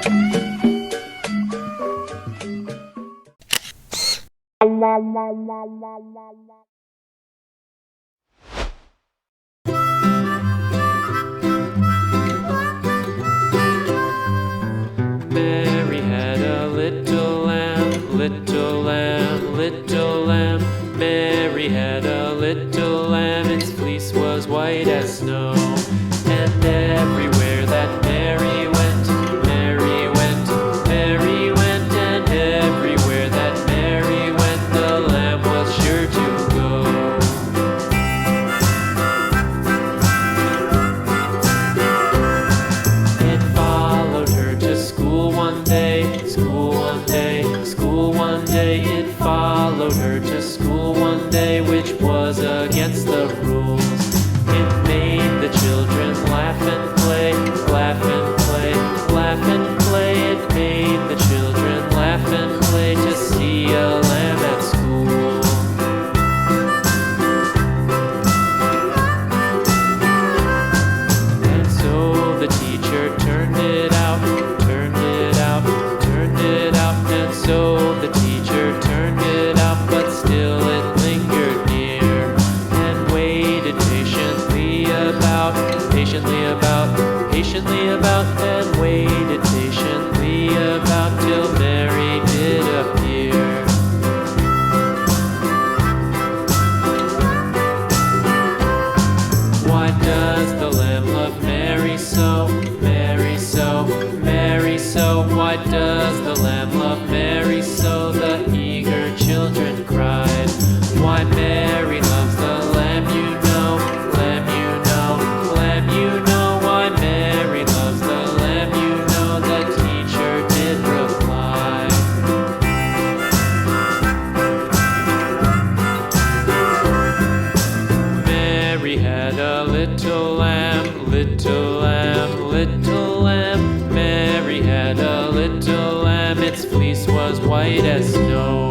Mary had a little lamb, little lamb, little lamb. Mary had a little lamb, its fleece was white as snow. And everywhere that Mary went, Mary went, Mary went. And everywhere that Mary went, the lamb was sure to go. It followed her to school one day, school one day, school one day. It followed her to school one day, which was against the rules. It made the children laugh and play, laugh and play, laugh and play. It made the children laugh and play to see a lamb at school. And so the teacher turned it out, turned it out, turned it out. And so the teacher turned it out, but still it lingered near and waited patiently about, patiently about, patiently about, and waited patiently about till Mary did appear. Why does the lamb love Mary so, Mary so, Mary so? Why does the lamb love Mary so? The eager children cried. Why Mary loves the lamb, you know, lamb, you know, lamb, you know. Why Mary loves the lamb, you know, the teacher did reply. Mary had a little lamb, little lamb, little lamb. Mary had a little lamb, its fleece was white as snow.